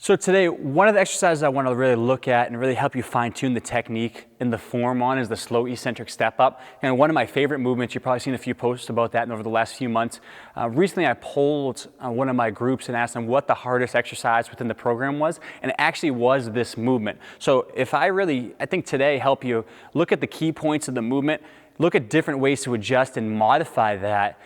So today, one of the exercises I want to really look at and really help you fine-tune the technique and the form on is the slow eccentric step up. And one of my favorite movements, you've probably seen a few posts about that over the last few months. Recently I polled one of my groups and asked them what the hardest exercise within the program was, and it actually was this movement. So if I think today help you look at the key points of the movement, look at different ways to adjust and modify that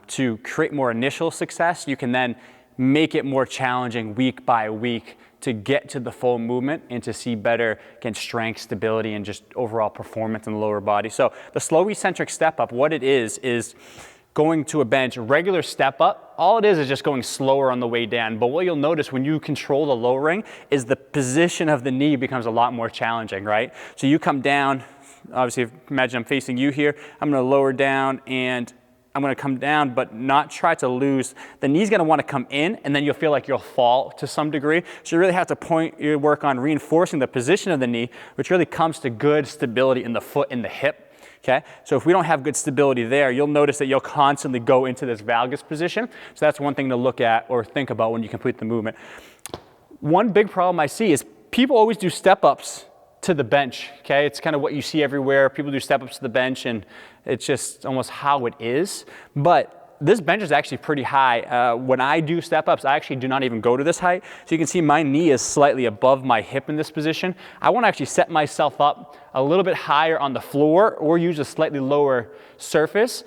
to create more initial success, you can then make it more challenging week by week to get to the full movement and to see better, again, strength, stability, and just overall performance in the lower body. So the slow eccentric step up, what it is going to a bench, regular step up, all it is just going slower on the way down. But what you'll notice when you control the lowering is the position of the knee becomes a lot more challenging, right? So you come down, obviously imagine I'm facing you here, I'm gonna lower down and I'm going to come down, but not try to lose. The knee's going to want to come in, and then you'll feel like you'll fall to some degree. So you really have to point your work on reinforcing the position of the knee, which really comes to good stability in the foot and the hip. Okay? So if we don't have good stability there, you'll notice that you'll constantly go into this valgus position. So that's one thing to look at or think about when you complete the movement. One big problem I see is people always do step-ups to the bench, okay? It's kind of what you see everywhere. People do step-ups to the bench, and it's just almost how it is. But this bench is actually pretty high. When I do step-ups, I actually do not even go to this height. So you can see my knee is slightly above my hip in this position. I want to actually set myself up a little bit higher on the floor or use a slightly lower surface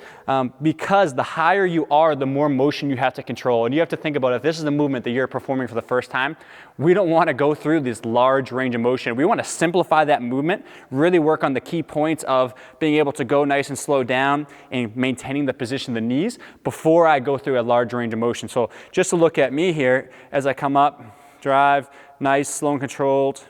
because the higher you are, the more motion you have to control. And you have to think about if this is a movement that you're performing for the first time, we don't want to go through this large range of motion. We want to simplify that movement, really work on the key points of being able to go nice and slow down and maintaining the position of the knees before I go through a large range of motion. So just to look at me here, as I come up, drive, nice, slow and controlled.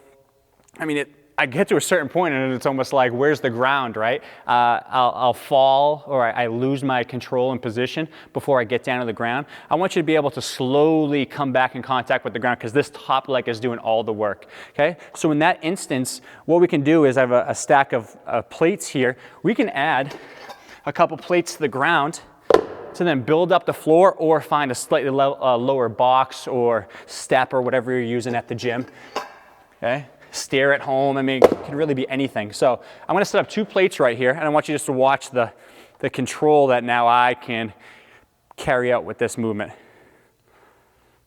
I get to a certain point and it's almost like, where's the ground, right? I'll fall or I lose my control and position before I get down to the ground. I want you to be able to slowly come back in contact with the ground because this top leg is doing all the work, okay? So in that instance, what we can do is I have a stack of plates here. We can add a couple plates to the ground to then build up the floor or find a slightly lower box or step or whatever you're using at the gym, okay? Stair at home, it can really be anything. So I'm going to set up two plates right here, and I want you just to watch the control that now I can carry out with this movement.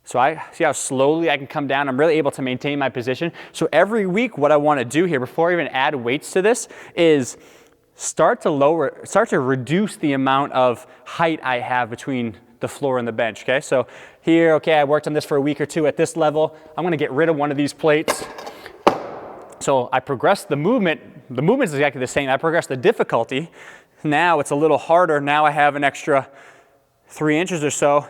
So I see how slowly I can come down. I'm really able to maintain my position. So every week what I want to do here before I even add weights to this is start to reduce the amount of height I have between the floor and the bench, okay? So here, okay, I worked on this for a week or two at this level. I'm going to get rid of one of these plates. So I progress the movement is exactly the same. I progress the difficulty. Now it's a little harder. Now I have an extra 3 inches or so.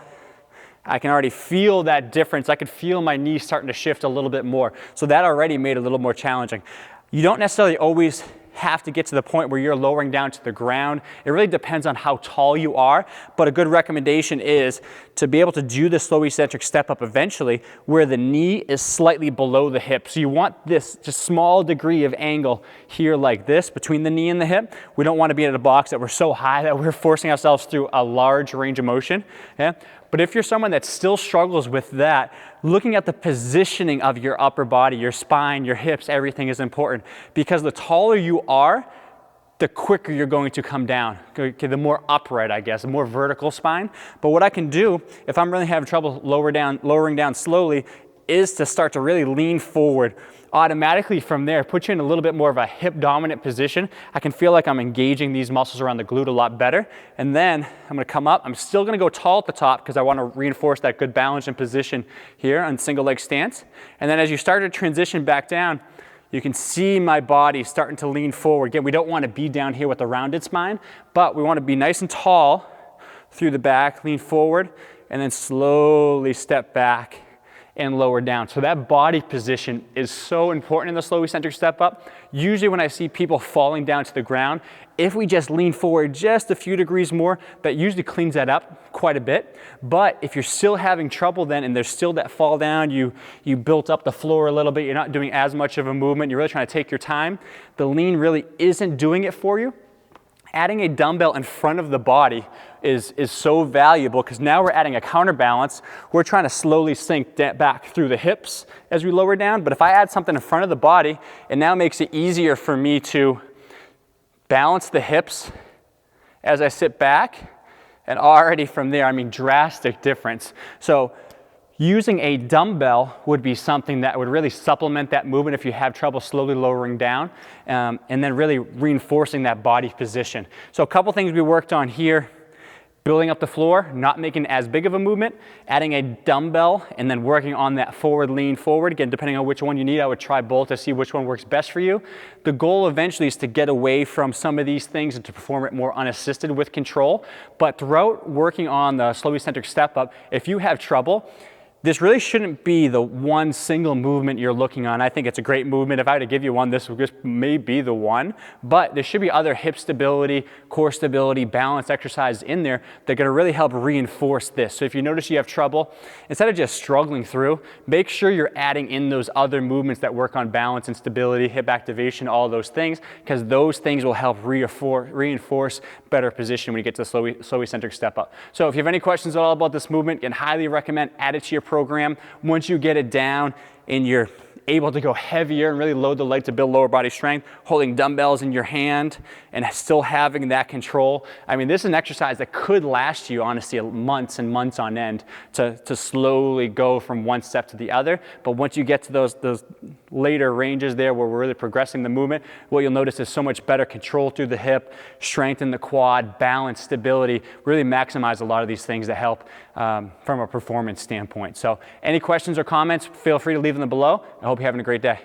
I can already feel that difference. I could feel my knee starting to shift a little bit more. So that already made it a little more challenging. You don't necessarily always have to get to the point where you're lowering down to the ground. It really depends on how tall you are, but a good recommendation is to be able to do the slow eccentric step up eventually where the knee is slightly below the hip. So you want this just small degree of angle here like this between the knee and the hip. We don't want to be in a box that we're so high that we're forcing ourselves through a large range of motion. Yeah? But if you're someone that still struggles with that, looking at the positioning of your upper body, your spine, your hips, everything is important because the taller you are, the quicker you're going to come down. Okay, the more upright, I guess, the more vertical spine. But what I can do, if I'm really having trouble lowering down slowly, is to start to really lean forward. Automatically from there, put you in a little bit more of a hip dominant position. I can feel like I'm engaging these muscles around the glute a lot better. And then I'm gonna come up. I'm still gonna go tall at the top because I wanna reinforce that good balance and position here on single leg stance. And then as you start to transition back down, you can see my body starting to lean forward. Again, we don't wanna be down here with a rounded spine, but we wanna be nice and tall through the back, lean forward, and then slowly step back and lower down. So that body position is so important in the slow eccentric step up. Usually when I see people falling down to the ground, if we just lean forward just a few degrees more, that usually cleans that up quite a bit. But if you're still having trouble then and there's still that fall down, you built up the floor a little bit, you're not doing as much of a movement, you're really trying to take your time, the lean really isn't doing it for you. Adding a dumbbell in front of the body is so valuable because now we're adding a counterbalance. We're trying to slowly sink back through the hips as we lower down, but if I add something in front of the body, it now makes it easier for me to balance the hips as I sit back, and already from there, I mean, drastic difference. So using a dumbbell would be something that would really supplement that movement if you have trouble slowly lowering down, and then really reinforcing that body position. So a couple things we worked on here: building up the floor, not making as big of a movement, adding a dumbbell, and then working on that forward lean forward. Again, depending on which one you need, I would try both to see which one works best for you. The goal eventually is to get away from some of these things and to perform it more unassisted with control. But throughout working on the slow eccentric step up, if you have trouble, this really shouldn't be the one single movement you're looking on. I think it's a great movement. If I had to give you one, this may be the one. But there should be other hip stability, core stability, balance exercises in there that are going to really help reinforce this. So if you notice you have trouble, instead of just struggling through, make sure you're adding in those other movements that work on balance and stability, hip activation, all those things, because those things will help reinforce better position when you get to the slow eccentric step up. So if you have any questions at all about this movement, I can highly recommend add it to your program. Once you get it down and you're able to go heavier and really load the leg to build lower body strength, holding dumbbells in your hand and still having that control. I mean, this is an exercise that could last you, honestly, months and months on end to slowly go from one step to the other. But once you get to those later ranges there where we're really progressing the movement, what you'll notice is so much better control through the hip, strength in the quad, balance, stability, really maximize a lot of these things that help from a performance standpoint. So any questions or comments, feel free to leave them below. I hope you're having a great day.